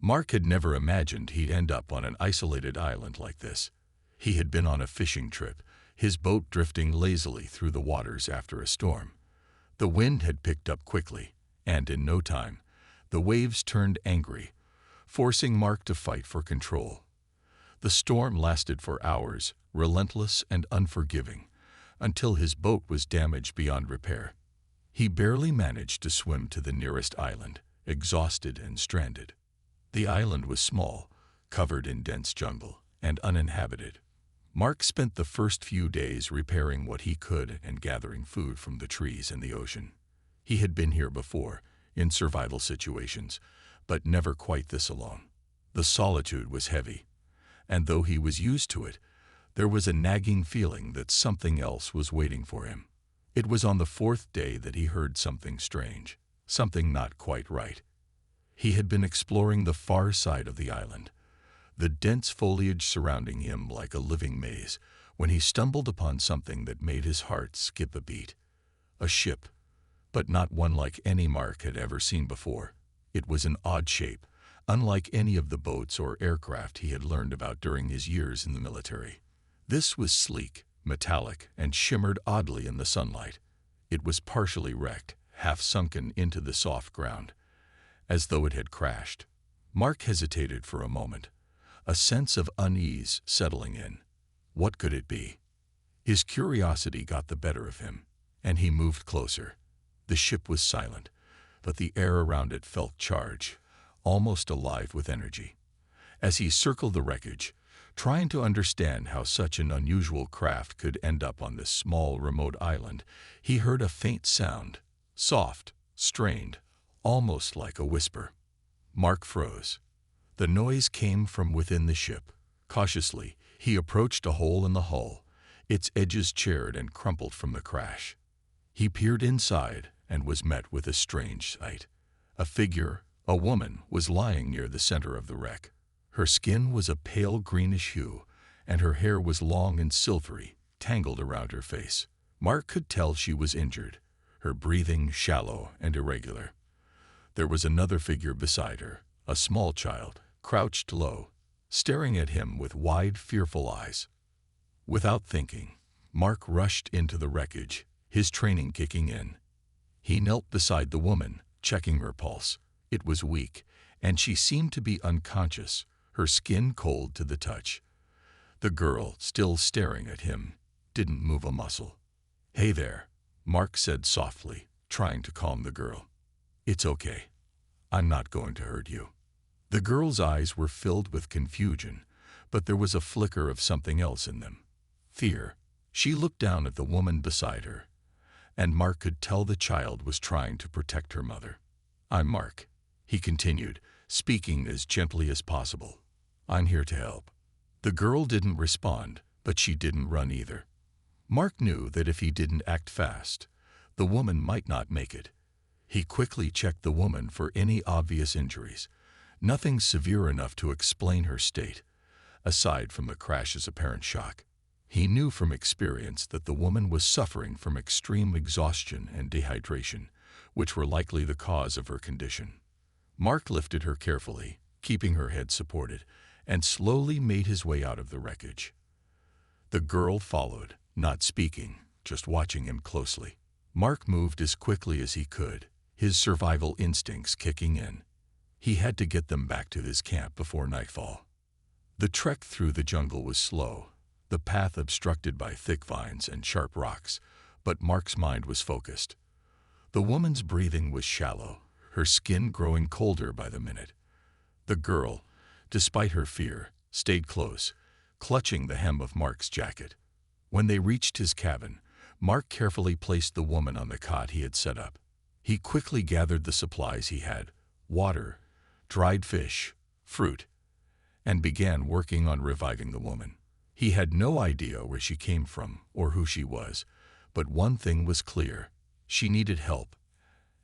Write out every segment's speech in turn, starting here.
Mark had never imagined he'd end up on an isolated island like this. He had been on a fishing trip, his boat drifting lazily through the waters after a storm. The wind had picked up quickly, and in no time, the waves turned angry, forcing Mark to fight for control. The storm lasted for hours, relentless and unforgiving, until his boat was damaged beyond repair. He barely managed to swim to the nearest island, exhausted and stranded. The island was small, covered in dense jungle, and uninhabited. Mark spent the first few days repairing what he could and gathering food from the trees and the ocean. He had been here before, in survival situations, but never quite this alone. The solitude was heavy, and though he was used to it, there was a nagging feeling that something else was waiting for him. It was on the fourth day that he heard something strange, something not quite right. He had been exploring the far side of the island, the dense foliage surrounding him like a living maze, when he stumbled upon something that made his heart skip a beat. A ship, but not one like any Mark had ever seen before. It was an odd shape, unlike any of the boats or aircraft he had learned about during his years in the military. This was sleek, metallic, and shimmered oddly in the sunlight. It was partially wrecked, half sunken into the soft ground, as though it had crashed. Mark hesitated for a moment, a sense of unease settling in. What could it be? His curiosity got the better of him, and he moved closer. The ship was silent, but the air around it felt charged, almost alive with energy. As he circled the wreckage, trying to understand how such an unusual craft could end up on this small, remote island, he heard a faint sound, soft, strained, almost like a whisper. Mark froze. The noise came from within the ship. Cautiously, he approached a hole in the hull, its edges charred and crumpled from the crash. He peered inside and was met with a strange sight. A figure, a woman, was lying near the center of the wreck. Her skin was a pale greenish hue, and her hair was long and silvery, tangled around her face. Mark could tell she was injured, her breathing shallow and irregular. There was another figure beside her, a small child, crouched low, staring at him with wide, fearful eyes. Without thinking, Mark rushed into the wreckage, his training kicking in. He knelt beside the woman, checking her pulse. It was weak, and she seemed to be unconscious, her skin cold to the touch. The girl, still staring at him, didn't move a muscle. "Hey there," Mark said softly, trying to calm the girl. "It's okay. I'm not going to hurt you." The girl's eyes were filled with confusion, but there was a flicker of something else in them. Fear. She looked down at the woman beside her, and Mark could tell the child was trying to protect her mother. "I'm Mark," he continued, speaking as gently as possible. "I'm here to help." The girl didn't respond, but she didn't run either. Mark knew that if he didn't act fast, the woman might not make it. He quickly checked the woman for any obvious injuries, nothing severe enough to explain her state, aside from the crash's apparent shock. He knew from experience that the woman was suffering from extreme exhaustion and dehydration, which were likely the cause of her condition. Mark lifted her carefully, keeping her head supported, and slowly made his way out of the wreckage. The girl followed, not speaking, just watching him closely. Mark moved as quickly as he could, his survival instincts kicking in. He had to get them back to his camp before nightfall. The trek through the jungle was slow, the path obstructed by thick vines and sharp rocks, but Mark's mind was focused. The woman's breathing was shallow, her skin growing colder by the minute. The girl, despite her fear, stayed close, clutching the hem of Mark's jacket. When they reached his cabin, Mark carefully placed the woman on the cot he had set up. He quickly gathered the supplies he had, water, dried fish, fruit, and began working on reviving the woman. He had no idea where she came from or who she was, but one thing was clear: she needed help,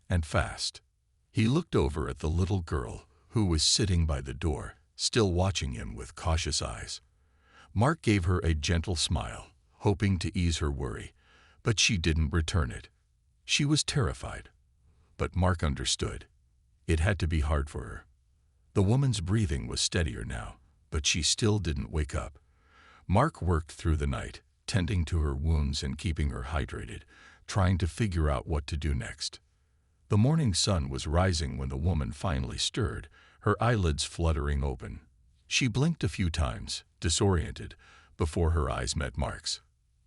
and fast. He looked over at the little girl, who was sitting by the door, still watching him with cautious eyes. Mark gave her a gentle smile, hoping to ease her worry, but she didn't return it. She was terrified, but Mark understood. It had to be hard for her. The woman's breathing was steadier now, but she still didn't wake up. Mark worked through the night, tending to her wounds and keeping her hydrated, trying to figure out what to do next. The morning sun was rising when the woman finally stirred, her eyelids fluttering open. She blinked a few times, disoriented, before her eyes met Mark's.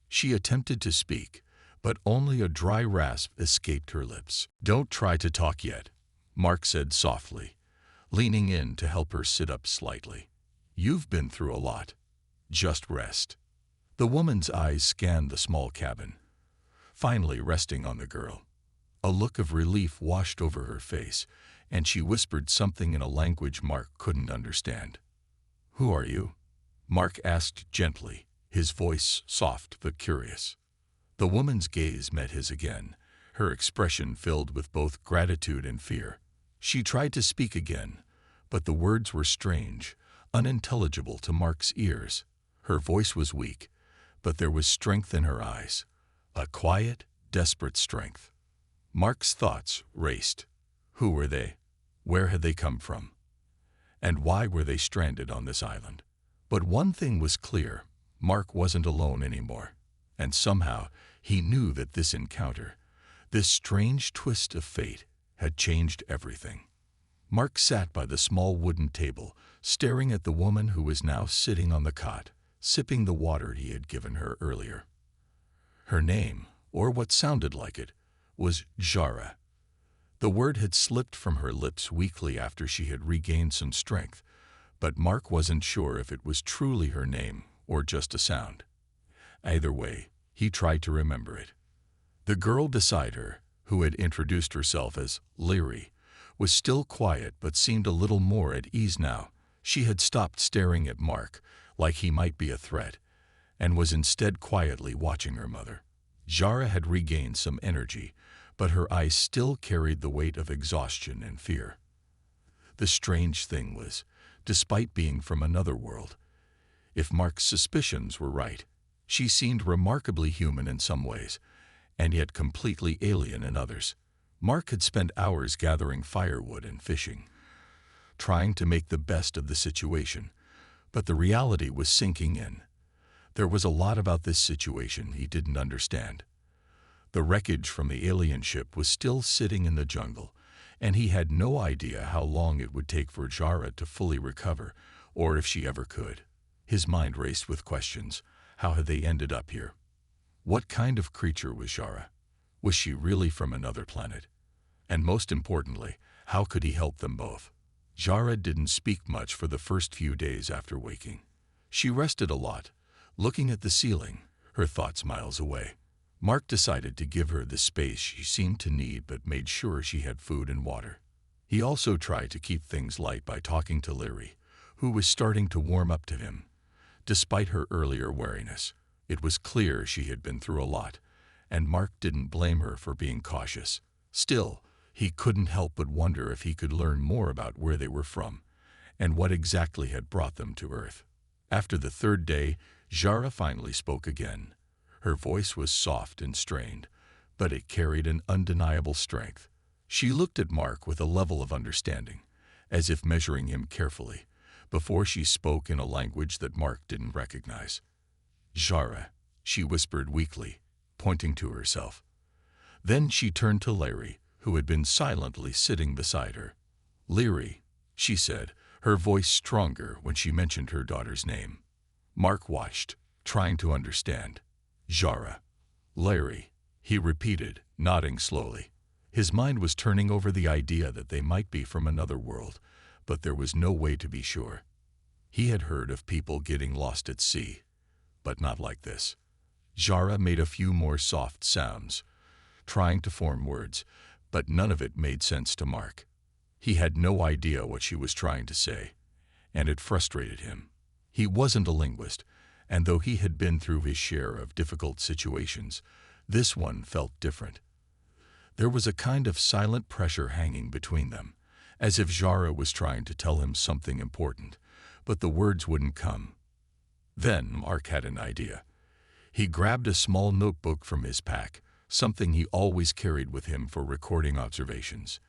She attempted to speak, but only a dry rasp escaped her lips. "Don't try to talk yet," Mark said softly, leaning in to help her sit up slightly. "You've been through a lot. Just rest." The woman's eyes scanned the small cabin, finally resting on the girl. A look of relief washed over her face, and she whispered something in a language Mark couldn't understand. "Who are you?" Mark asked gently, his voice soft but curious. The woman's gaze met his again, her expression filled with both gratitude and fear. She tried to speak again, but the words were strange, unintelligible to Mark's ears. Her voice was weak, but there was strength in her eyes, a quiet, desperate strength. Mark's thoughts raced. Who were they? Where had they come from? And why were they stranded on this island? But one thing was clear, Mark wasn't alone anymore. And somehow he knew that this encounter, this strange twist of fate, had changed everything. Mark sat by the small wooden table, staring at the woman who was now sitting on the cot, sipping the water he had given her earlier. Her name, or what sounded like it, was Jara. The word had slipped from her lips weakly after she had regained some strength, but Mark wasn't sure if it was truly her name or just a sound. Either way, he tried to remember it. The girl beside her, who had introduced herself as Leary, was still quiet but seemed a little more at ease now. She had stopped staring at Mark like he might be a threat, and was instead quietly watching her mother. Jara had regained some energy, but her eyes still carried the weight of exhaustion and fear. The strange thing was, despite being from another world, if Mark's suspicions were right, she seemed remarkably human in some ways, and yet completely alien in others. Mark had spent hours gathering firewood and fishing, trying to make the best of the situation, but the reality was sinking in. There was a lot about this situation he didn't understand. The wreckage from the alien ship was still sitting in the jungle, and he had no idea how long it would take for Jara to fully recover, or if she ever could. His mind raced with questions. How had they ended up here? What kind of creature was Jara? Was she really from another planet? And most importantly, how could he help them both? Jara didn't speak much for the first few days after waking. She rested a lot, looking at the ceiling, her thoughts miles away. Mark decided to give her the space she seemed to need but made sure she had food and water. He also tried to keep things light by talking to Leary, who was starting to warm up to him. Despite her earlier wariness, it was clear she had been through a lot, and Mark didn't blame her for being cautious. Still, he couldn't help but wonder if he could learn more about where they were from, and what exactly had brought them to Earth. After the third day, Jara finally spoke again. Her voice was soft and strained, but it carried an undeniable strength. She looked at Mark with a level of understanding, as if measuring him carefully, before she spoke in a language that Mark didn't recognize. "Jara," she whispered weakly, pointing to herself. Then she turned to Larry, who had been silently sitting beside her. "Leary," she said, her voice stronger when she mentioned her daughter's name. Mark watched, trying to understand. "Jara." "Larry," he repeated, nodding slowly. His mind was turning over the idea that they might be from another world, but there was no way to be sure. He had heard of people getting lost at sea, but not like this. Jara made a few more soft sounds, trying to form words, but none of it made sense to Mark. He had no idea what she was trying to say, and it frustrated him. He wasn't a linguist, and though he had been through his share of difficult situations, this one felt different. There was a kind of silent pressure hanging between them, as if Jara was trying to tell him something important, but the words wouldn't come. Then Mark had an idea. He grabbed a small notebook from his pack, something he always carried with him for recording observations.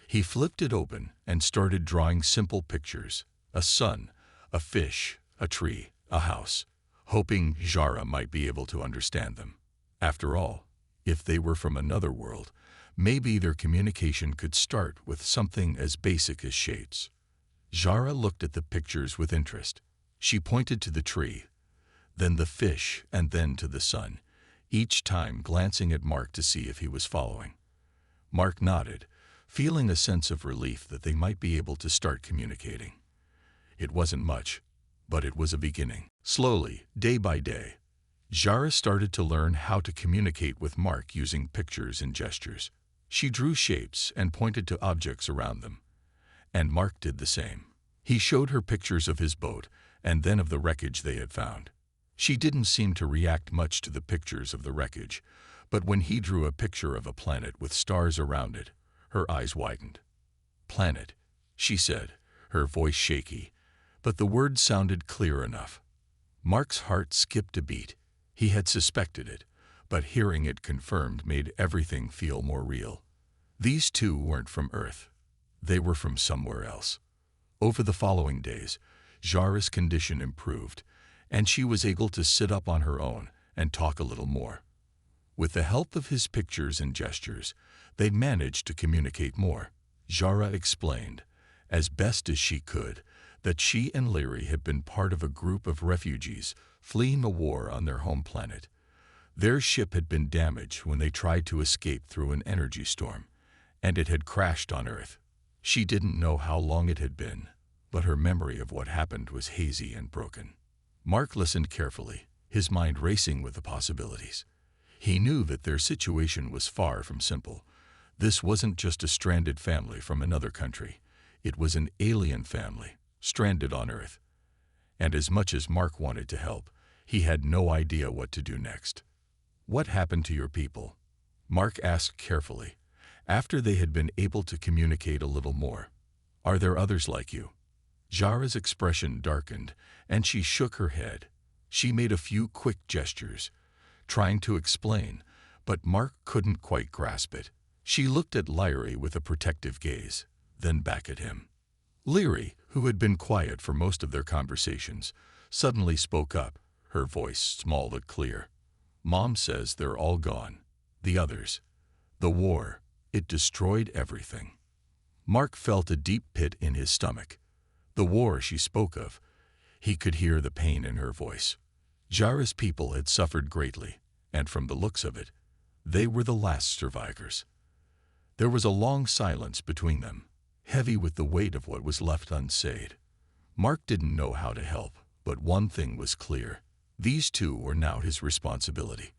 He flipped it open and started drawing simple pictures: a sun, a fish, a tree, a house, hoping Jara might be able to understand them. After all, if they were from another world, maybe their communication could start with something as basic as shapes. Jara looked at the pictures with interest. She pointed to the tree, then the fish, and then to the sun, each time glancing at Mark to see if he was following. Mark nodded, feeling a sense of relief that they might be able to start communicating. It wasn't much, but it was a beginning. Slowly, day by day, Jara started to learn how to communicate with Mark using pictures and gestures. She drew shapes and pointed to objects around them, and Mark did the same. He showed her pictures of his boat and then of the wreckage they had found. She didn't seem to react much to the pictures of the wreckage, but when he drew a picture of a planet with stars around it, her eyes widened. "Planet," she said, her voice shaky, but the words sounded clear enough. Mark's heart skipped a beat. He had suspected it, but hearing it confirmed made everything feel more real. These two weren't from Earth. They were from somewhere else. Over the following days, Jara's condition improved, and she was able to sit up on her own and talk a little more. With the help of his pictures and gestures, they managed to communicate more. Jara explained, as best as she could, that she and Leary had been part of a group of refugees fleeing a war on their home planet. Their ship had been damaged when they tried to escape through an energy storm, and it had crashed on Earth. She didn't know how long it had been, but her memory of what happened was hazy and broken. Mark listened carefully, his mind racing with the possibilities. He knew that their situation was far from simple. This wasn't just a stranded family from another country. It was an alien family, stranded on Earth. And as much as Mark wanted to help, he had no idea what to do next. "What happened to your people?" Mark asked carefully, after they had been able to communicate a little more. "Are there others like you?" Jara's expression darkened, and she shook her head. She made a few quick gestures, trying to explain, but Mark couldn't quite grasp it. She looked at Leary with a protective gaze, then back at him. Leary, who had been quiet for most of their conversations, suddenly spoke up, her voice small but clear. "Mom says they're all gone. The others. The war. It destroyed everything." Mark felt a deep pit in his stomach. The war she spoke of. He could hear the pain in her voice. Jara's people had suffered greatly, and from the looks of it, they were the last survivors. There was a long silence between them, heavy with the weight of what was left unsaid. Mark didn't know how to help, but one thing was clear. These two were now his responsibility.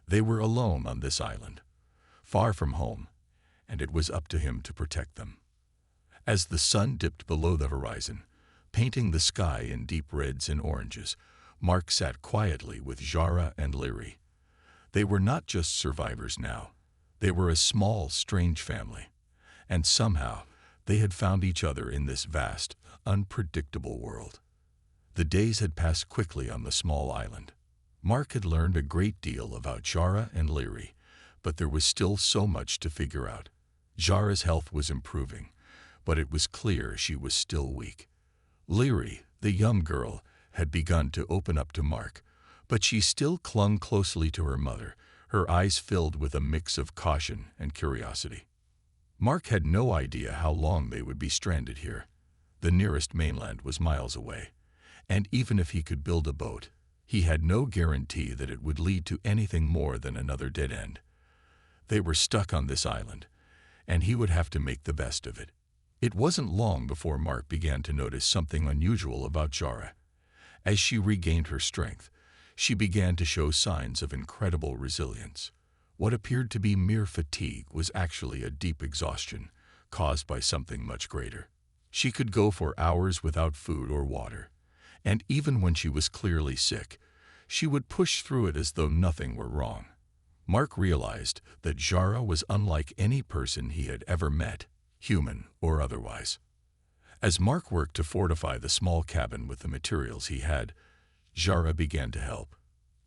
They were alone on this island, far from home, and it was up to him to protect them. As the sun dipped below the horizon, painting the sky in deep reds and oranges, Mark sat quietly with Jara and Leary. They were not just survivors now. They were a small, strange family, and somehow they had found each other in this vast, unpredictable world. The days had passed quickly on the small island. Mark had learned a great deal about Jara and Leary, but there was still so much to figure out. Jara's health was improving, but it was clear she was still weak. Leary, the young girl, had begun to open up to Mark, but she still clung closely to her mother, her eyes filled with a mix of caution and curiosity. Mark had no idea how long they would be stranded here. The nearest mainland was miles away, and even if he could build a boat, he had no guarantee that it would lead to anything more than another dead end. They were stuck on this island, and he would have to make the best of it. It wasn't long before Mark began to notice something unusual about Jara. As she regained her strength, she began to show signs of incredible resilience. What appeared to be mere fatigue was actually a deep exhaustion caused by something much greater. She could go for hours without food or water, and even when she was clearly sick, she would push through it as though nothing were wrong. Mark realized that Jara was unlike any person he had ever met, human or otherwise. As Mark worked to fortify the small cabin with the materials he had, Jara began to help.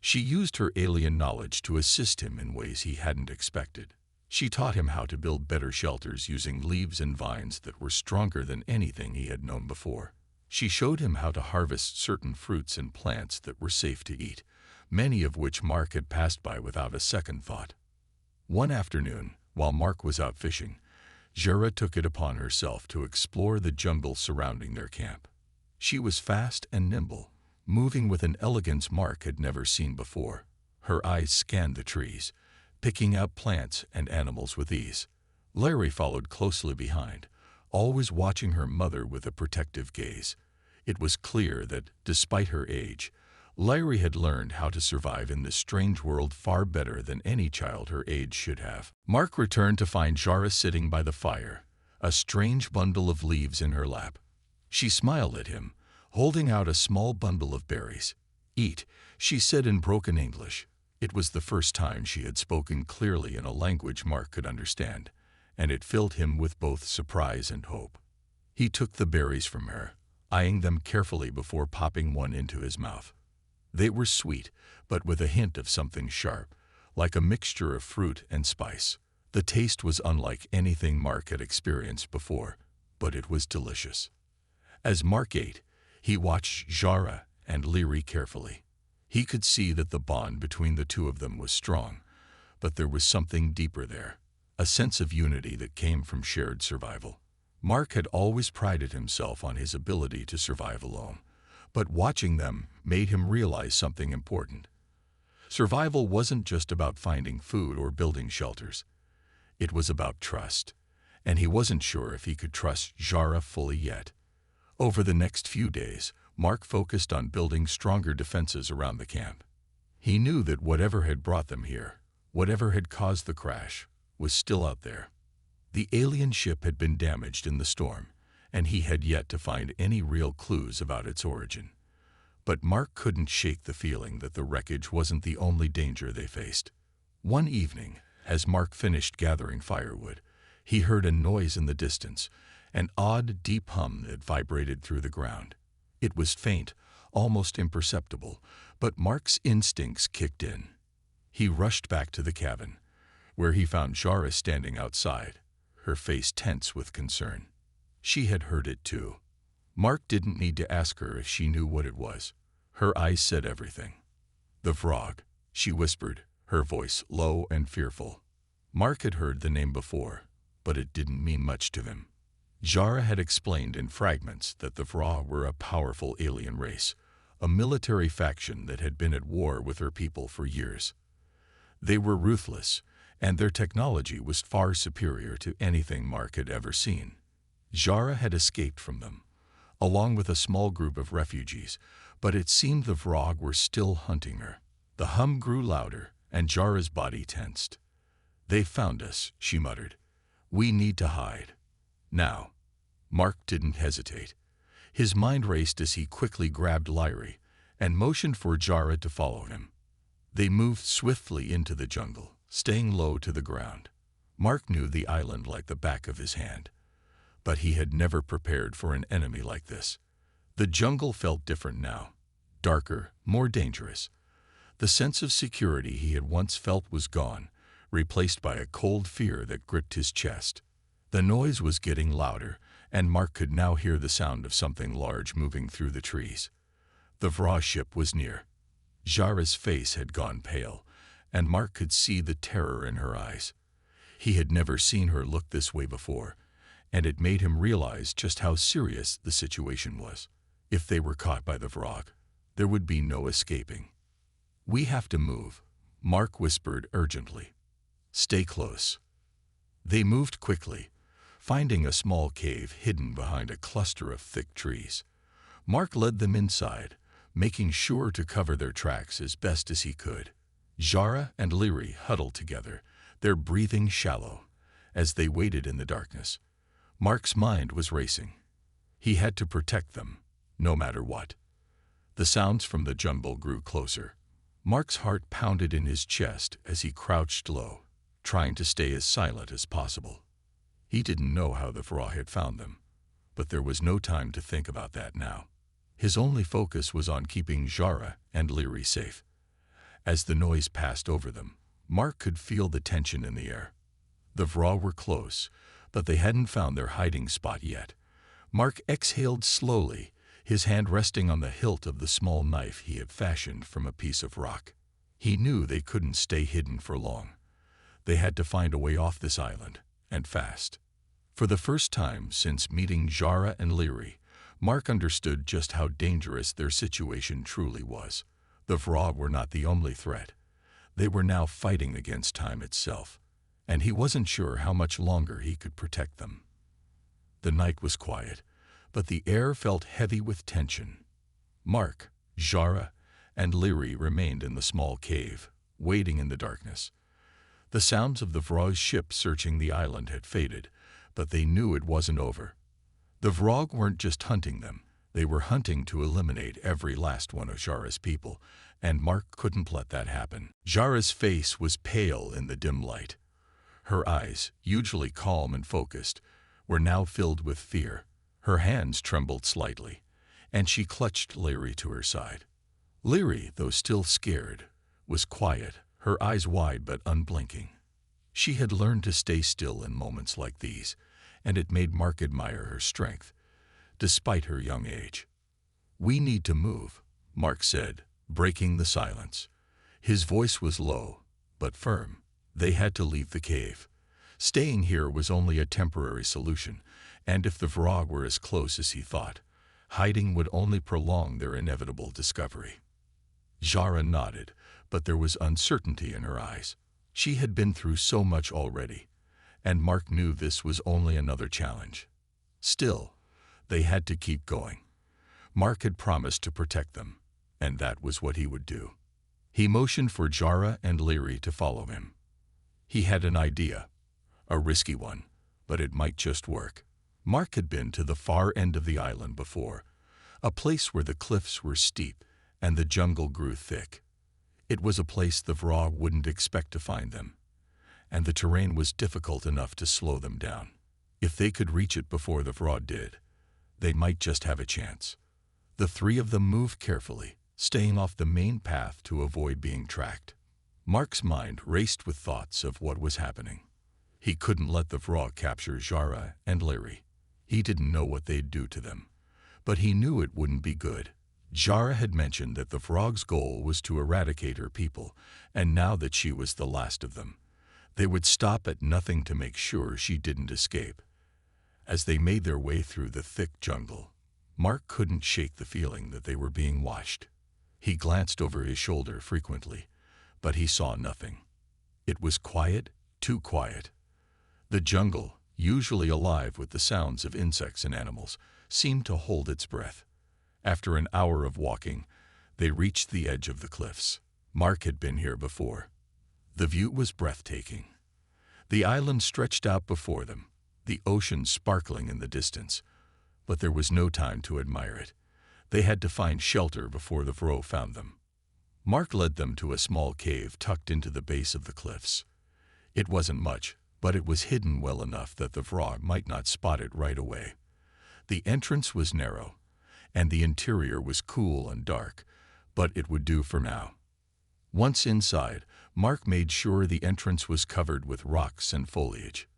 She used her alien knowledge to assist him in ways he hadn't expected. She taught him how to build better shelters using leaves and vines that were stronger than anything he had known before. She showed him how to harvest certain fruits and plants that were safe to eat, many of which Mark had passed by without a second thought. One afternoon, while Mark was out fishing, Jura took it upon herself to explore the jungle surrounding their camp. She was fast and nimble, moving with an elegance Mark had never seen before. Her eyes scanned the trees, picking out plants and animals with ease. Larry followed closely behind, always watching her mother with a protective gaze. It was clear that, despite her age, Larry had learned how to survive in this strange world far better than any child her age should have. Mark returned to find Jara sitting by the fire, a strange bundle of leaves in her lap. She smiled at him, holding out a small bundle of berries. "Eat," she said in broken English. It was the first time she had spoken clearly in a language Mark could understand, and it filled him with both surprise and hope. He took the berries from her, eyeing them carefully before popping one into his mouth. They were sweet, but with a hint of something sharp, like a mixture of fruit and spice. The taste was unlike anything Mark had experienced before, but it was delicious. As Mark ate, he watched Jara and Leary carefully. He could see that the bond between the two of them was strong, but there was something deeper there, a sense of unity that came from shared survival. Mark had always prided himself on his ability to survive alone, but watching them made him realize something important. Survival wasn't just about finding food or building shelters. It was about trust, and he wasn't sure if he could trust Jara fully yet. Over the next few days, Mark focused on building stronger defenses around the camp. He knew that whatever had brought them here, whatever had caused the crash, was still out there. The alien ship had been damaged in the storm, and he had yet to find any real clues about its origin. But Mark couldn't shake the feeling that the wreckage wasn't the only danger they faced. One evening, as Mark finished gathering firewood, he heard a noise in the distance, an odd, deep hum that vibrated through the ground. It was faint, almost imperceptible, but Mark's instincts kicked in. He rushed back to the cabin, where he found Jara standing outside, her face tense with concern. She had heard it too. Mark didn't need to ask her if she knew what it was. Her eyes said everything. "The frog," she whispered, her voice low and fearful. Mark had heard the name before, but it didn't mean much to him. Jara had explained in fragments that the Vrah were a powerful alien race, a military faction that had been at war with her people for years. They were ruthless, and their technology was far superior to anything Mark had ever seen. Jara had escaped from them, along with a small group of refugees, but it seemed the Vrah were still hunting her. The hum grew louder, and Jara's body tensed. "They found us," she muttered. "We need to hide. Now." Mark didn't hesitate. His mind raced as he quickly grabbed Lyrie and motioned for Jara to follow him. They moved swiftly into the jungle, staying low to the ground. Mark knew the island like the back of his hand, but he had never prepared for an enemy like this. The jungle felt different now, darker, more dangerous. The sense of security he had once felt was gone, replaced by a cold fear that gripped his chest. The noise was getting louder, and Mark could now hear the sound of something large moving through the trees. The Vrah ship was near. Jara's face had gone pale, and Mark could see the terror in her eyes. He had never seen her look this way before, and it made him realize just how serious the situation was. If they were caught by the Vrah, there would be no escaping. "We have to move," Mark whispered urgently. "Stay close." They moved quickly, finding a small cave hidden behind a cluster of thick trees. Mark led them inside, making sure to cover their tracks as best as he could. Jara and Leary huddled together, their breathing shallow, as they waited in the darkness. Mark's mind was racing. He had to protect them, no matter what. The sounds from the jungle grew closer. Mark's heart pounded in his chest as he crouched low, trying to stay as silent as possible. He didn't know how the Vrah had found them, but there was no time to think about that now. His only focus was on keeping Jara and Leary safe. As the noise passed over them, Mark could feel the tension in the air. The Vra were close, but they hadn't found their hiding spot yet. Mark exhaled slowly, his hand resting on the hilt of the small knife he had fashioned from a piece of rock. He knew they couldn't stay hidden for long. They had to find a way off this island, and fast. For the first time since meeting Jara and Leary, Mark understood just how dangerous their situation truly was. The Vra were not the only threat. They were now fighting against time itself, and he wasn't sure how much longer he could protect them. The night was quiet, but the air felt heavy with tension. Mark, Jara, and Leary remained in the small cave, waiting in the darkness. The sounds of the Vra's ship searching the island had faded, but they knew it wasn't over. The Vrog weren't just hunting them, they were hunting to eliminate every last one of Jara's people, and Mark couldn't let that happen. Jara's face was pale in the dim light. Her eyes, usually calm and focused, were now filled with fear. Her hands trembled slightly, and she clutched Leary to her side. Leary, though still scared, was quiet, her eyes wide but unblinking. She had learned to stay still in moments like these, and it made Mark admire her strength, despite her young age. "We need to move," Mark said, breaking the silence. His voice was low, but firm. They had to leave the cave. Staying here was only a temporary solution, and if the Vrog were as close as he thought, hiding would only prolong their inevitable discovery. Jara nodded, but there was uncertainty in her eyes. She had been through so much already, and Mark knew this was only another challenge. Still, they had to keep going. Mark had promised to protect them, and that was what he would do. He motioned for Jara and Leary to follow him. He had an idea, a risky one, but it might just work. Mark had been to the far end of the island before, a place where the cliffs were steep and the jungle grew thick. It was a place the Vrog wouldn't expect to find them, and the terrain was difficult enough to slow them down. If they could reach it before the Vrog did, they might just have a chance. The three of them moved carefully, staying off the main path to avoid being tracked. Mark's mind raced with thoughts of what was happening. He couldn't let the Vrog capture Jara and Leary. He didn't know what they'd do to them, but he knew it wouldn't be good. Jara had mentioned that the Vrog's goal was to eradicate her people, and now that she was the last of them, they would stop at nothing to make sure she didn't escape. As they made their way through the thick jungle, Mark couldn't shake the feeling that they were being watched. He glanced over his shoulder frequently, but he saw nothing. It was quiet, too quiet. The jungle, usually alive with the sounds of insects and animals, seemed to hold its breath. After an hour of walking, they reached the edge of the cliffs. Mark had been here before. The view was breathtaking. The island stretched out before them, the ocean sparkling in the distance, but there was no time to admire it. They had to find shelter before the Vro found them. Mark led them to a small cave tucked into the base of the cliffs. It wasn't much, but it was hidden well enough that the Vrog might not spot it right away. The entrance was narrow, and the interior was cool and dark, but it would do for now. Once inside, Mark made sure the entrance was covered with rocks and foliage.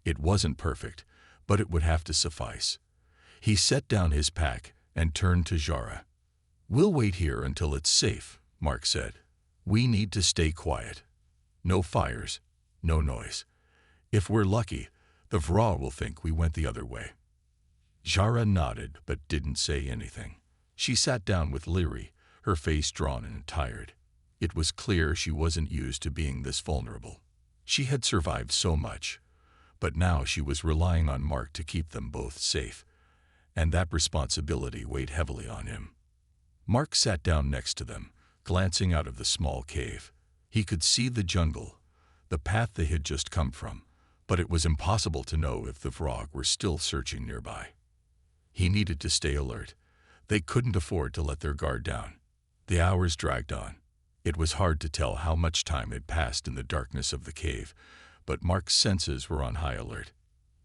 It wasn't perfect, but it would have to suffice. He set down his pack and turned to Jara. "We'll wait here until it's safe," Mark said. "We need to stay quiet. No fires, no noise. If we're lucky, the Vra will think we went the other way." Jara nodded but didn't say anything. She sat down with Leary, her face drawn and tired. It was clear she wasn't used to being this vulnerable. She had survived so much, but now she was relying on Mark to keep them both safe, and that responsibility weighed heavily on him. Mark sat down next to them, glancing out of the small cave. He could see the jungle, the path they had just come from, but it was impossible to know if the Vrog were still searching nearby. He needed to stay alert. They couldn't afford to let their guard down. The hours dragged on. It was hard to tell how much time had passed in the darkness of the cave, but Mark's senses were on high alert.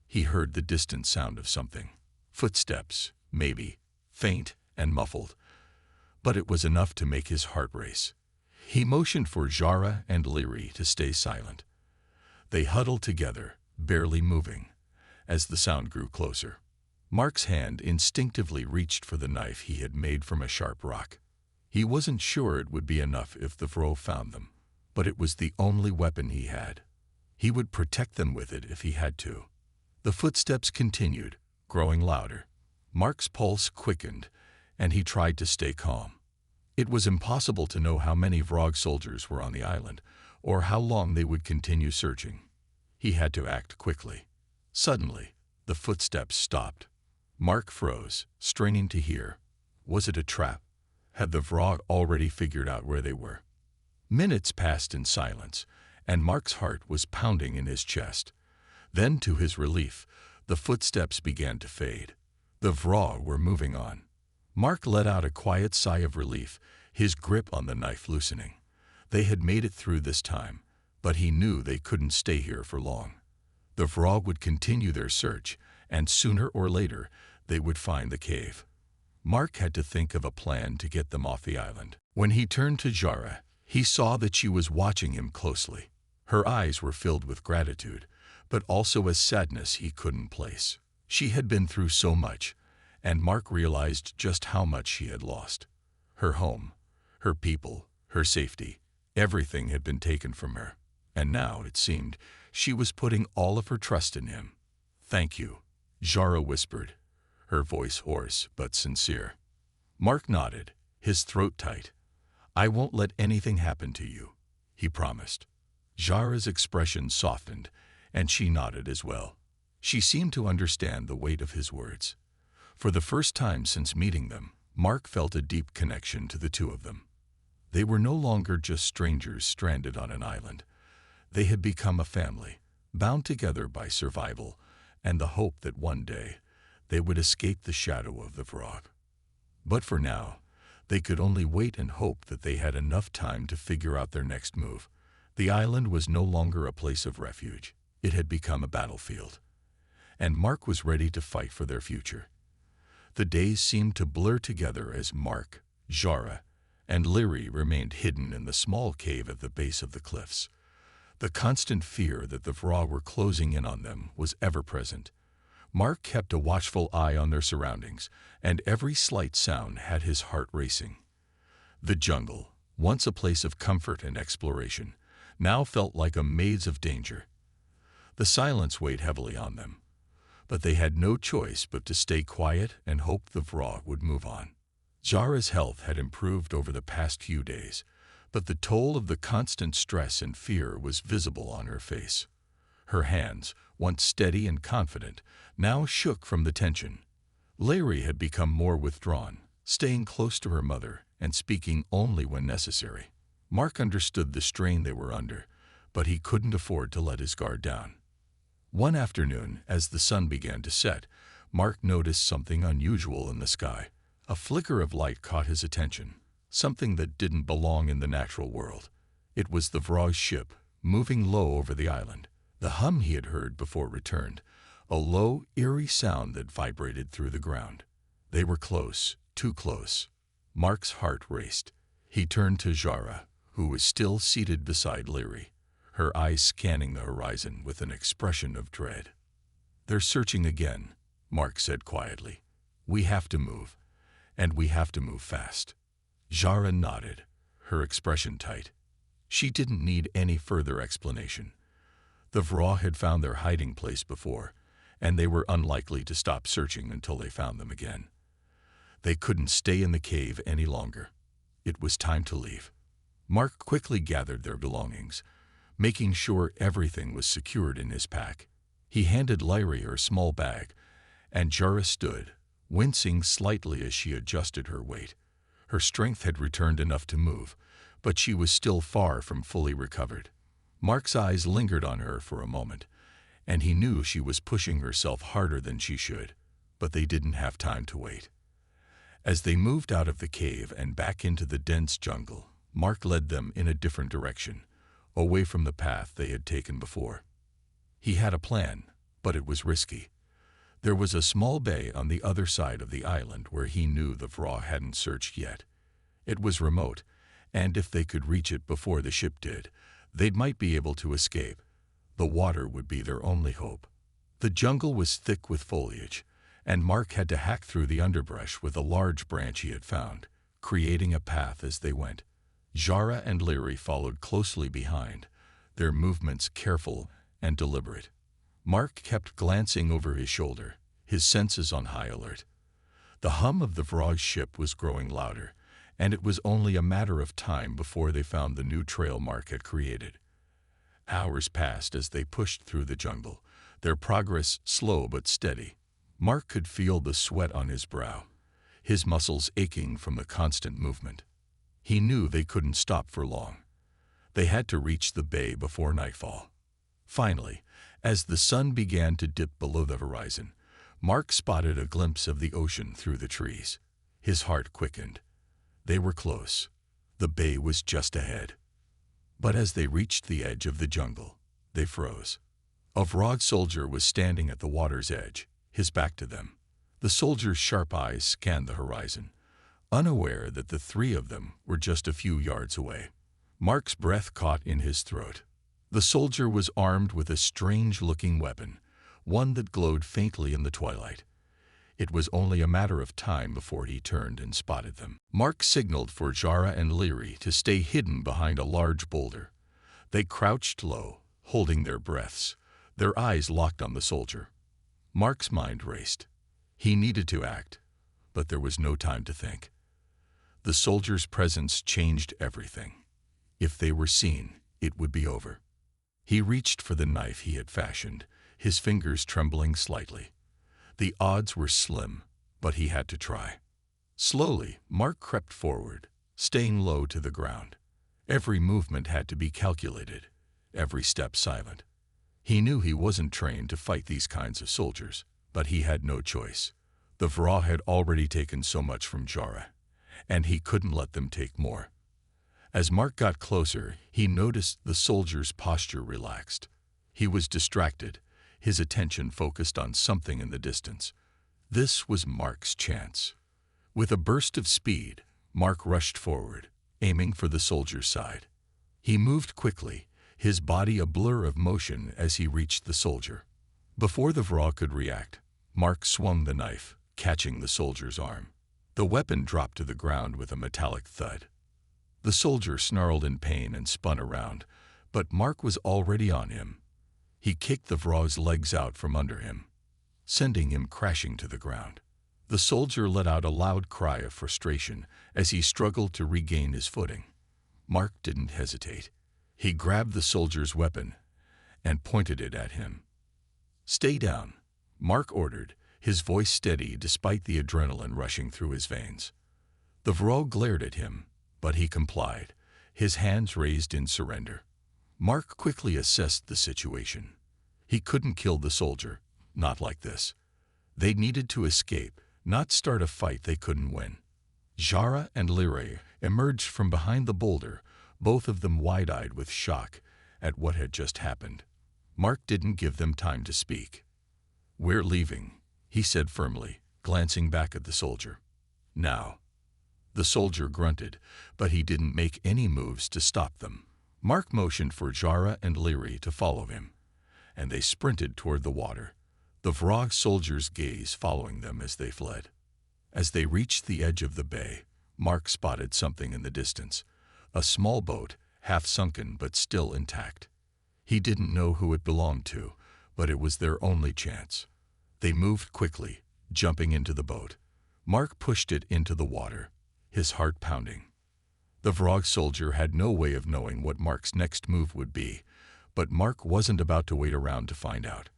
He heard the distant sound of something. Footsteps, maybe, faint and muffled, but it was enough to make his heart race. He motioned for Jara and Leary to stay silent. They huddled together, barely moving. As the sound grew closer, Mark's hand instinctively reached for the knife he had made from a sharp rock. He wasn't sure it would be enough if the Vrå found them, but it was the only weapon he had. He would protect them with it if he had to. The footsteps continued, growing louder. Mark's pulse quickened, and he tried to stay calm. It was impossible to know how many Vrå soldiers were on the island, or how long they would continue searching. He had to act quickly. Suddenly, the footsteps stopped. Mark froze, straining to hear. Was it a trap? Had the Vrå already figured out where they were? Minutes passed in silence, and Mark's heart was pounding in his chest. Then, to his relief, the footsteps began to fade. The Vrå were moving on. Mark let out a quiet sigh of relief, his grip on the knife loosening. They had made it through this time, but he knew they couldn't stay here for long. The Vrå would continue their search, and sooner or later, they would find the cave. Mark had to think of a plan to get them off the island. When he turned to Jara, he saw that she was watching him closely. Her eyes were filled with gratitude, but also a sadness he couldn't place. She had been through so much, and Mark realized just how much she had lost. Her home, her people, her safety, everything had been taken from her. And now, it seemed, she was putting all of her trust in him. "Thank you," Jara whispered, her voice hoarse but sincere. Mark nodded, his throat tight. "I won't let anything happen to you," he promised. Jara's expression softened, and she nodded as well. She seemed to understand the weight of his words. For the first time since meeting them, Mark felt a deep connection to the two of them. They were no longer just strangers stranded on an island. They had become a family, bound together by survival and the hope that one day they would escape the shadow of the Vrå. But for now, they could only wait and hope that they had enough time to figure out their next move. The island was no longer a place of refuge. It had become a battlefield. And Mark was ready to fight for their future. The days seemed to blur together as Mark, Jara, and Lyri remained hidden in the small cave at the base of the cliffs. The constant fear that the Vrå were closing in on them was ever present. Mark kept a watchful eye on their surroundings, and every slight sound had his heart racing. The jungle, once a place of comfort and exploration, now felt like a maze of danger. The silence weighed heavily on them, but they had no choice but to stay quiet and hope the Vrå would move on. Jara's health had improved over the past few days, but the toll of the constant stress and fear was visible on her face. Her hands, once steady and confident, now shook from the tension. Lyri had become more withdrawn, staying close to her mother and speaking only when necessary. Mark understood the strain they were under, but he couldn't afford to let his guard down. One afternoon, as the sun began to set, Mark noticed something unusual in the sky. A flicker of light caught his attention, something that didn't belong in the natural world. It was the Vrå's ship, moving low over the island. The hum he had heard before returned, a low, eerie sound that vibrated through the ground. They were close, too close. Mark's heart raced. He turned to Jara, who was still seated beside Lyri, her eyes scanning the horizon with an expression of dread. "They're searching again," Mark said quietly. "We have to move, and we have to move fast." Jara nodded, her expression tight. She didn't need any further explanation. The Vrå had found their hiding place before, and they were unlikely to stop searching until they found them again. They couldn't stay in the cave any longer. It was time to leave. Mark quickly gathered their belongings, making sure everything was secured in his pack. He handed Lyri her small bag, and Jara stood, wincing slightly as she adjusted her weight. Her strength had returned enough to move, but she was still far from fully recovered. Mark's eyes lingered on her for a moment, and he knew she was pushing herself harder than she should, but they didn't have time to wait. As they moved out of the cave and back into the dense jungle, Mark led them in a different direction, away from the path they had taken before. He had a plan, but it was risky. There was a small bay on the other side of the island where he knew the Vrå hadn't searched yet. It was remote, and if they could reach it before the ship did, they might be able to escape. The water would be their only hope. The jungle was thick with foliage, and Mark had to hack through the underbrush with a large branch he had found, creating a path as they went. Jara and Leary followed closely behind, their movements careful and deliberate. Mark kept glancing over his shoulder, his senses on high alert. The hum of the Vrog's ship was growing louder, and it was only a matter of time before they found the new trail Mark had created. Hours passed as they pushed through the jungle, their progress slow but steady. Mark could feel the sweat on his brow, his muscles aching from the constant movement. He knew they couldn't stop for long. They had to reach the bay before nightfall. Finally, as the sun began to dip below the horizon, Mark spotted a glimpse of the ocean through the trees. His heart quickened. They were close. The bay was just ahead. But as they reached the edge of the jungle, they froze. A Vrog soldier was standing at the water's edge, his back to them. The soldier's sharp eyes scanned the horizon, unaware that the three of them were just a few yards away. Mark's breath caught in his throat. The soldier was armed with a strange-looking weapon, one that glowed faintly in the twilight. It was only a matter of time before he turned and spotted them. Mark signaled for Jara and Leary to stay hidden behind a large boulder. They crouched low, holding their breaths, their eyes locked on the soldier. Mark's mind raced. He needed to act, but there was no time to think. The soldier's presence changed everything. If they were seen, it would be over. He reached for the knife he had fashioned, his fingers trembling slightly. The odds were slim, but he had to try. Slowly, Mark crept forward, staying low to the ground. Every movement had to be calculated, every step silent. He knew he wasn't trained to fight these kinds of soldiers, but he had no choice. The Vrog had already taken so much from Jara, and he couldn't let them take more. As Mark got closer, he noticed the soldier's posture relaxed. He was distracted, his attention focused on something in the distance. This was Mark's chance. With a burst of speed, Mark rushed forward, aiming for the soldier's side. He moved quickly, his body a blur of motion as he reached the soldier. Before the Vrog could react, Mark swung the knife, catching the soldier's arm. The weapon dropped to the ground with a metallic thud. The soldier snarled in pain and spun around, but Mark was already on him. He kicked the Vrog's legs out from under him, sending him crashing to the ground. The soldier let out a loud cry of frustration as he struggled to regain his footing. Mark didn't hesitate. He grabbed the soldier's weapon and pointed it at him. "Stay down," Mark ordered, his voice steady despite the adrenaline rushing through his veins. The Vrog glared at him, but he complied, his hands raised in surrender. Mark quickly assessed the situation. He couldn't kill the soldier, not like this. They needed to escape, not start a fight they couldn't win. Jara and Leary emerged from behind the boulder, both of them wide-eyed with shock at what had just happened. Mark didn't give them time to speak. "We're leaving," he said firmly, glancing back at the soldier. "Now." The soldier grunted, but he didn't make any moves to stop them. Mark motioned for Jara and Leary to follow him, and they sprinted toward the water, the Vrog soldier's gaze following them as they fled. As they reached the edge of the bay, Mark spotted something in the distance, a small boat, half sunken but still intact. He didn't know who it belonged to, but it was their only chance. They moved quickly, jumping into the boat. Mark pushed it into the water, his heart pounding. The Vrog soldier had no way of knowing what Mark's next move would be, but Mark wasn't about to wait around to find out.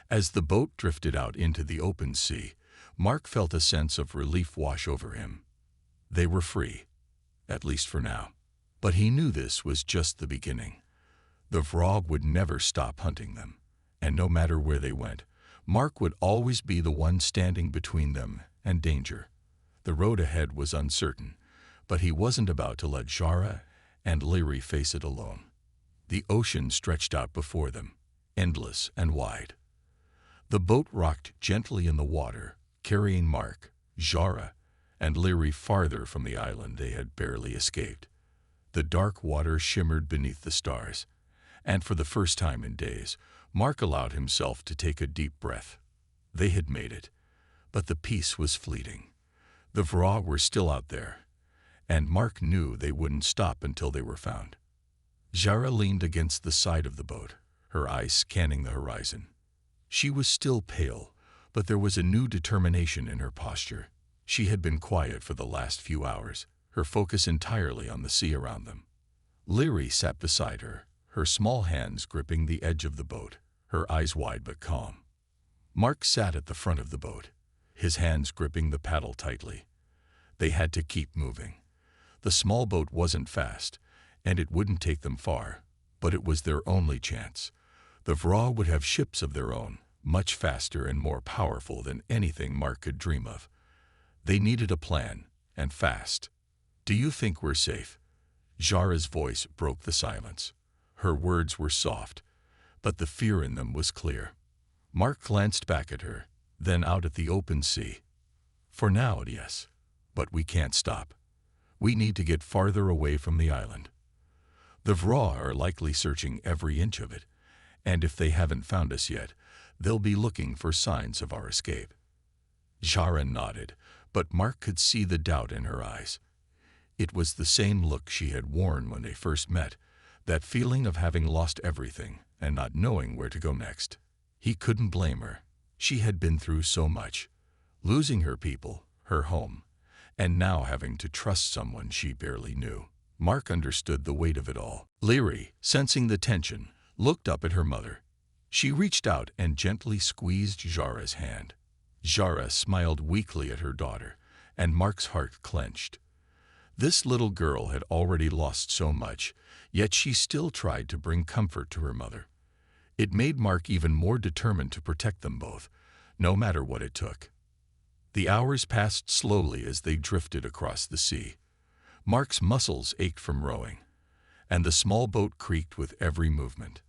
As the boat drifted out into the open sea, Mark felt a sense of relief wash over him. They were free, at least for now. But he knew this was just the beginning. The Vrog would never stop hunting them, and no matter where they went, Mark would always be the one standing between them and danger. The road ahead was uncertain, but he wasn't about to let Jara and Leary face it alone. The ocean stretched out before them, endless and wide. The boat rocked gently in the water, carrying Mark, Jara, and Leary farther from the island they had barely escaped. The dark water shimmered beneath the stars, And for the first time in days, Mark allowed himself to take a deep breath. They had made it, but the peace was fleeting. The Vra were still out there, and Mark knew they wouldn't stop until they were found. Jara leaned against the side of the boat, her eyes scanning the horizon. She was still pale, but there was a new determination in her posture. She had been quiet for the last few hours, her focus entirely on the sea around them. Leary sat beside her, her small hands gripping the edge of the boat, her eyes wide but calm. Mark sat at the front of the boat, his hands gripping the paddle tightly. They had to keep moving. The small boat wasn't fast, and it wouldn't take them far, but it was their only chance. The Vra would have ships of their own, much faster and more powerful than anything Mark could dream of. They needed a plan, and fast. "Do you think we're safe?" Jara's voice broke the silence. Her words were soft, but the fear in them was clear. Mark glanced back at her, then out at the open sea. "For now, yes, but we can't stop. We need to get farther away from the island. The Vra are likely searching every inch of it, and if they haven't found us yet, they'll be looking for signs of our escape." Jara nodded, but Mark could see the doubt in her eyes. It was the same look she had worn when they first met, that feeling of having lost everything and not knowing where to go next. He couldn't blame her. She had been through so much, losing her people, her home, and now having to trust someone she barely knew. Mark understood the weight of it all. Leary, sensing the tension, looked up at her mother. She reached out and gently squeezed Jara's hand. Jara smiled weakly at her daughter, and Mark's heart clenched. This little girl had already lost so much, yet she still tried to bring comfort to her mother. It made Mark even more determined to protect them both, no matter what it took. The hours passed slowly as they drifted across the sea. Mark's muscles ached from rowing, and the small boat creaked with every movement.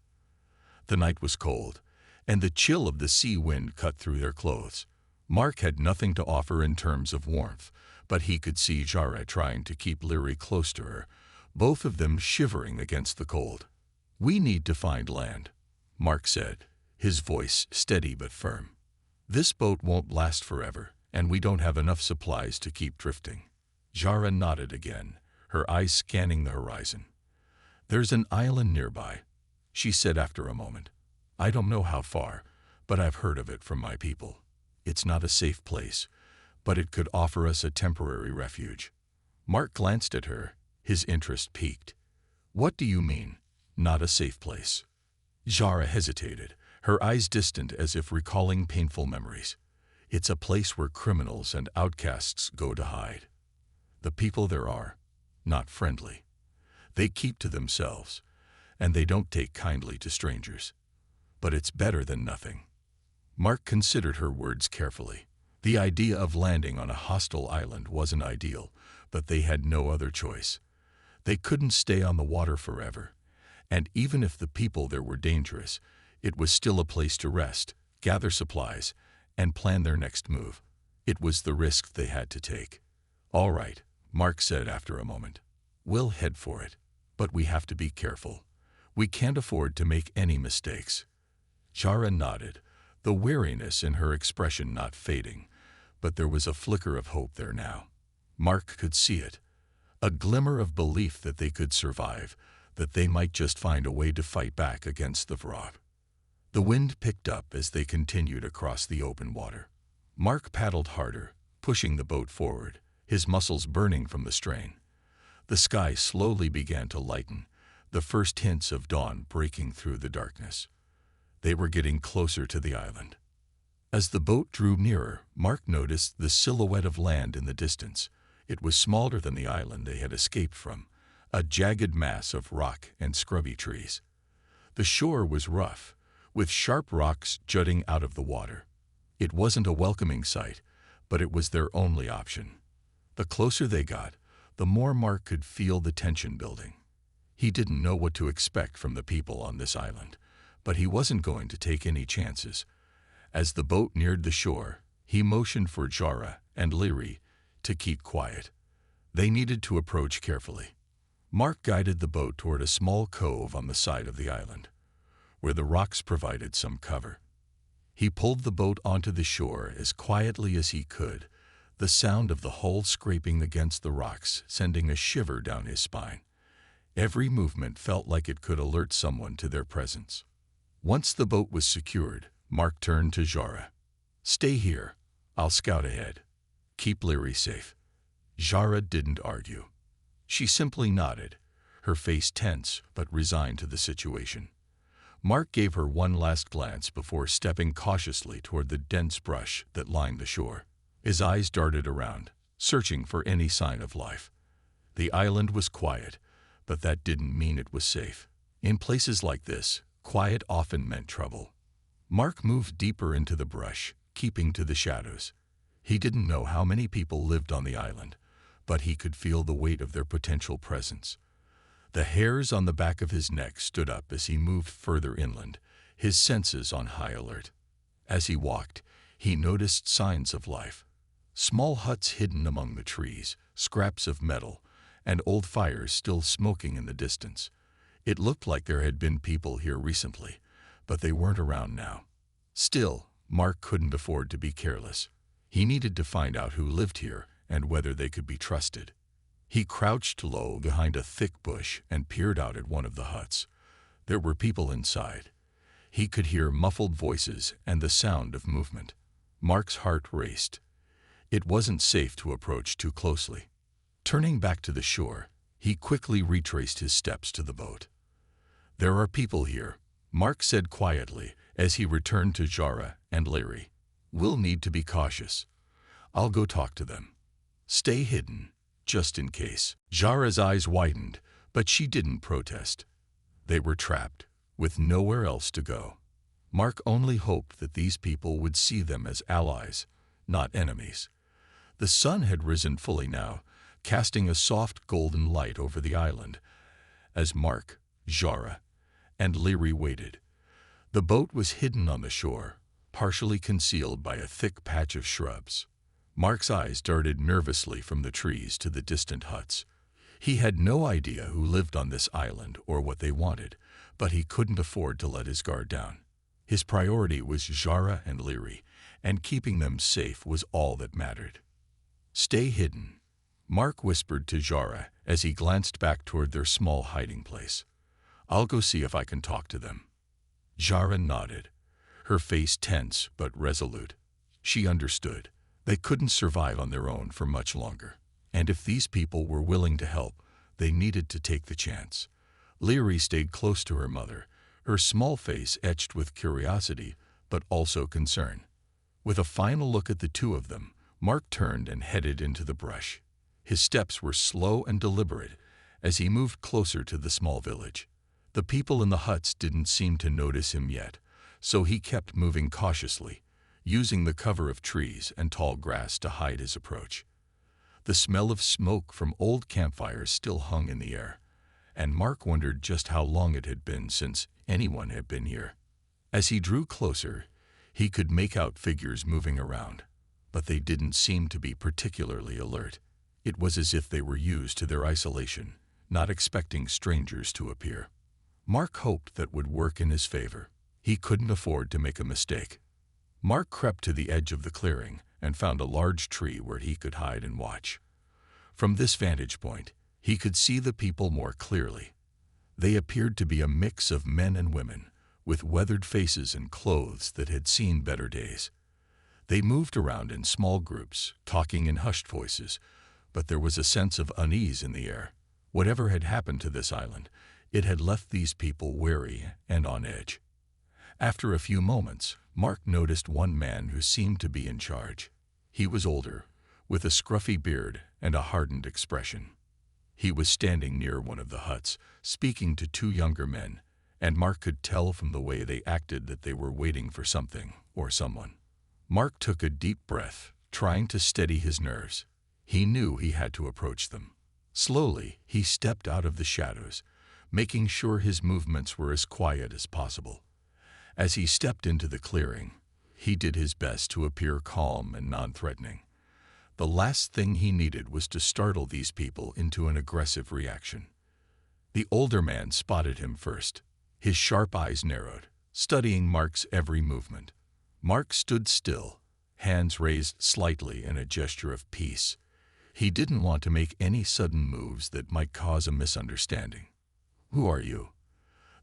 The night was cold, and the chill of the sea wind cut through their clothes. Mark had nothing to offer in terms of warmth, but he could see Jara trying to keep Leary close to her, both of them shivering against the cold. "We need to find land," Mark said, his voice steady but firm. "This boat won't last forever, and we don't have enough supplies to keep drifting." Jara nodded again, her eyes scanning the horizon. "There's an island nearby," she said after a moment. "I don't know how far, but I've heard of it from my people. It's not a safe place, but it could offer us a temporary refuge." Mark glanced at her, his interest piqued. "What do you mean, not a safe place?" Jara hesitated, her eyes distant as if recalling painful memories. "It's a place where criminals and outcasts go to hide. The people there are not friendly. They keep to themselves, and they don't take kindly to strangers. But it's better than nothing." Mark considered her words carefully. The idea of landing on a hostile island wasn't ideal, but they had no other choice. They couldn't stay on the water forever, and even if the people there were dangerous, it was still a place to rest, gather supplies, and plan their next move. It was the risk they had to take. "All right," Mark said after a moment. "We'll head for it, but we have to be careful. We can't afford to make any mistakes." Jara nodded, the weariness in her expression not fading, but there was a flicker of hope there now. Mark could see it, a glimmer of belief that they could survive, that they might just find a way to fight back against the Vra. The wind picked up as they continued across the open water. Mark paddled harder, pushing the boat forward, his muscles burning from the strain. The sky slowly began to lighten, the first hints of dawn breaking through the darkness. They were getting closer to the island. As the boat drew nearer, Mark noticed the silhouette of land in the distance. It was smaller than the island they had escaped from, a jagged mass of rock and scrubby trees. The shore was rough, with sharp rocks jutting out of the water. It wasn't a welcoming sight, but it was their only option. The closer they got, the more Mark could feel the tension building. He didn't know what to expect from the people on this island, but he wasn't going to take any chances. As the boat neared the shore, he motioned for Jara and Leary to keep quiet. They needed to approach carefully. Mark guided the boat toward a small cove on the side of the island, where the rocks provided some cover. He pulled the boat onto the shore as quietly as he could, the sound of the hull scraping against the rocks sending a shiver down his spine. Every movement felt like it could alert someone to their presence. Once the boat was secured, Mark turned to Jara. "Stay here. I'll scout ahead. Keep Leary safe." Jara didn't argue. She simply nodded, her face tense but resigned to the situation. Mark gave her one last glance before stepping cautiously toward the dense brush that lined the shore. His eyes darted around, searching for any sign of life. The island was quiet, but that didn't mean it was safe. In places like this, quiet often meant trouble. Mark moved deeper into the brush, keeping to the shadows. He didn't know how many people lived on the island, but he could feel the weight of their potential presence. The hairs on the back of his neck stood up as he moved further inland, his senses on high alert. As he walked, he noticed signs of life. Small huts hidden among the trees, scraps of metal, and old fires still smoking in the distance. It looked like there had been people here recently, but they weren't around now. Still, Mark couldn't afford to be careless. He needed to find out who lived here and whether they could be trusted. He crouched low behind a thick bush and peered out at one of the huts. There were people inside. He could hear muffled voices and the sound of movement. Mark's heart raced. It wasn't safe to approach too closely. Turning back to the shore, he quickly retraced his steps to the boat. "There are people here," Mark said quietly as he returned to Jara and Leary. "We'll need to be cautious. I'll go talk to them. Stay hidden, just in case." Jara's eyes widened, but she didn't protest. They were trapped, with nowhere else to go. Mark only hoped that these people would see them as allies, not enemies. The sun had risen fully now, casting a soft golden light over the island, as Mark, Jara, and Leary waited. The boat was hidden on the shore, partially concealed by a thick patch of shrubs. Mark's eyes darted nervously from the trees to the distant huts. He had no idea who lived on this island or what they wanted, but he couldn't afford to let his guard down. His priority was Jara and Leary, and keeping them safe was all that mattered. "Stay hidden," Mark whispered to Jara as he glanced back toward their small hiding place. "I'll go see if I can talk to them." Jara nodded, her face tense but resolute. She understood. They couldn't survive on their own for much longer, and if these people were willing to help, they needed to take the chance. Leary stayed close to her mother, her small face etched with curiosity but also concern. With a final look at the two of them, Mark turned and headed into the brush. His steps were slow and deliberate as he moved closer to the small village. The people in the huts didn't seem to notice him yet, so he kept moving cautiously, using the cover of trees and tall grass to hide his approach. The smell of smoke from old campfires still hung in the air, and Mark wondered just how long it had been since anyone had been here. As he drew closer, he could make out figures moving around, but they didn't seem to be particularly alert. It was as if they were used to their isolation, not expecting strangers to appear. Mark hoped that would work in his favor. He couldn't afford to make a mistake. Mark crept to the edge of the clearing and found a large tree where he could hide and watch. From this vantage point, he could see the people more clearly. They appeared to be a mix of men and women, with weathered faces and clothes that had seen better days. They moved around in small groups, talking in hushed voices, but there was a sense of unease in the air. Whatever had happened to this island, it had left these people wary and on edge. After a few moments, Mark noticed one man who seemed to be in charge. He was older, with a scruffy beard and a hardened expression. He was standing near one of the huts, speaking to two younger men, and Mark could tell from the way they acted that they were waiting for something or someone. Mark took a deep breath, trying to steady his nerves. He knew he had to approach them. Slowly, he stepped out of the shadows, making sure his movements were as quiet as possible. As he stepped into the clearing, he did his best to appear calm and non-threatening. The last thing he needed was to startle these people into an aggressive reaction. The older man spotted him first. His sharp eyes narrowed, studying Mark's every movement. Mark stood still, hands raised slightly in a gesture of peace. He didn't want to make any sudden moves that might cause a misunderstanding. "Who are you?"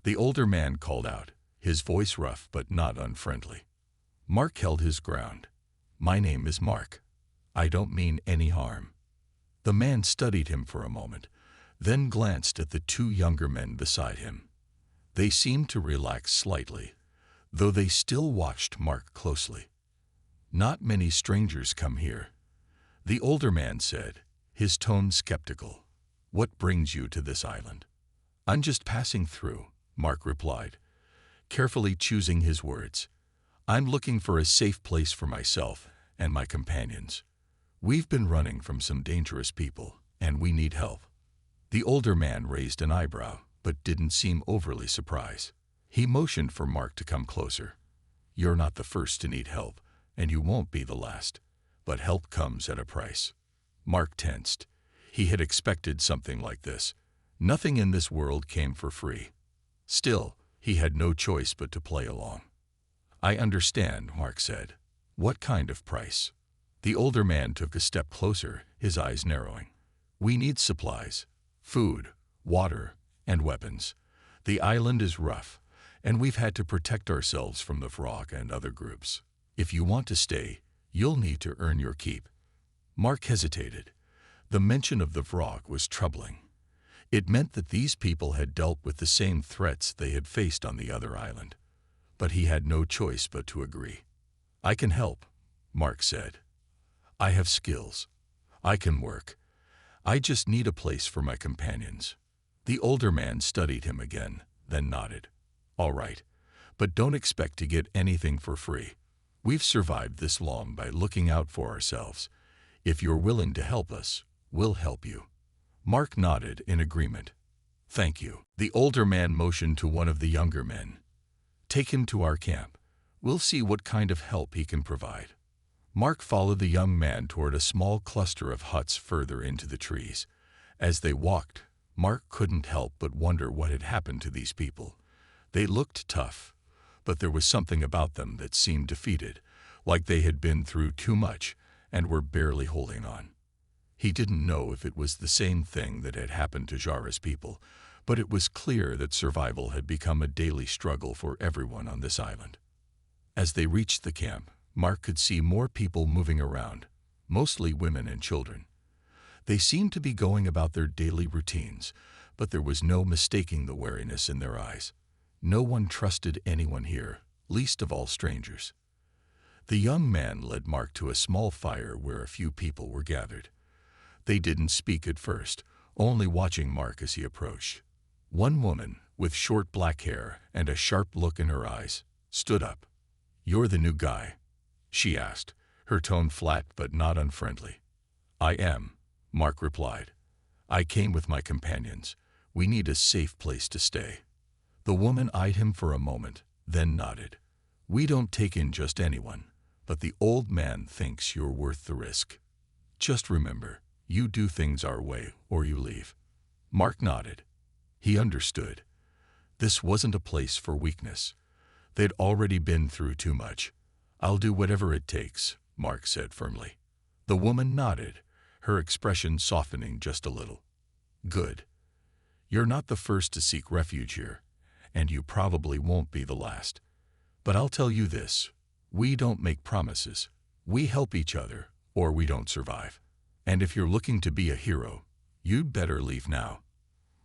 the older man called out, his voice rough but not unfriendly. Mark held his ground. "My name is Mark. I don't mean any harm." The man studied him for a moment, then glanced at the two younger men beside him. They seemed to relax slightly, though they still watched Mark closely. "Not many strangers come here," the older man said, his tone skeptical. "What brings you to this island?" "I'm just passing through," Mark replied, carefully choosing his words. "I'm looking for a safe place for myself and my companions. We've been running from some dangerous people, and we need help." The older man raised an eyebrow, but didn't seem overly surprised. He motioned for Mark to come closer. "You're not the first to need help, and you won't be the last. But help comes at a price." Mark tensed. He had expected something like this. Nothing in this world came for free. Still, he had no choice but to play along. "I understand," Mark said. "What kind of price?" The older man took a step closer, his eyes narrowing. "We need supplies, food, water, and weapons. The island is rough, and we've had to protect ourselves from the frog and other groups. If you want to stay, you'll need to earn your keep." Mark hesitated. The mention of the frog was troubling. It meant that these people had dealt with the same threats they had faced on the other island. But he had no choice but to agree. "I can help," Mark said. "I have skills. I can work. I just need a place for my companions." The older man studied him again, then nodded. "All right, but don't expect to get anything for free. We've survived this long by looking out for ourselves. If you're willing to help us, we'll help you." Mark nodded in agreement. "Thank you." The older man motioned to one of the younger men. "Take him to our camp. We'll see what kind of help he can provide." Mark followed the young man toward a small cluster of huts further into the trees. As they walked, Mark couldn't help but wonder what had happened to these people. They looked tough, but there was something about them that seemed defeated, like they had been through too much and were barely holding on. He didn't know if it was the same thing that had happened to Jara's people, but it was clear that survival had become a daily struggle for everyone on this island. As they reached the camp, Mark could see more people moving around, mostly women and children. They seemed to be going about their daily routines, but there was no mistaking the wariness in their eyes. No one trusted anyone here, least of all strangers. The young man led Mark to a small fire where a few people were gathered. They didn't speak at first, only watching Mark as he approached. One woman, with short black hair and a sharp look in her eyes, stood up. "You're the new guy?" she asked, her tone flat but not unfriendly. "I am," Mark replied. "I came with my companions. We need a safe place to stay." The woman eyed him for a moment, then nodded. "We don't take in just anyone, but the old man thinks you're worth the risk. Just remember, you do things our way or you leave." Mark nodded. He understood. This wasn't a place for weakness. They'd already been through too much. "I'll do whatever it takes," Mark said firmly. The woman nodded, her expression softening just a little. "Good. You're not the first to seek refuge here, and you probably won't be the last. But I'll tell you this, we don't make promises. We help each other, or we don't survive. And if you're looking to be a hero, you'd better leave now."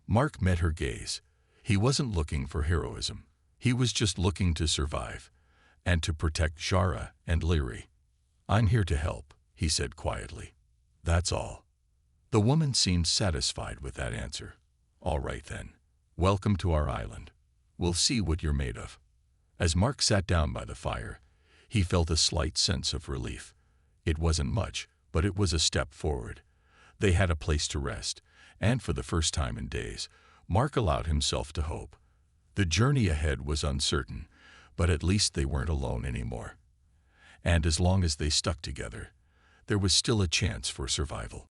Mark met her gaze. He wasn't looking for heroism. He was just looking to survive, and to protect Jara and Leary. "I'm here to help," he said quietly. "That's all." The woman seemed satisfied with that answer. "All right then. Welcome to our island. We'll see what you're made of." As Mark sat down by the fire, he felt a slight sense of relief. It wasn't much, but it was a step forward. They had a place to rest, and for the first time in days, Mark allowed himself to hope. The journey ahead was uncertain, but at least they weren't alone anymore. And as long as they stuck together, there was still a chance for survival.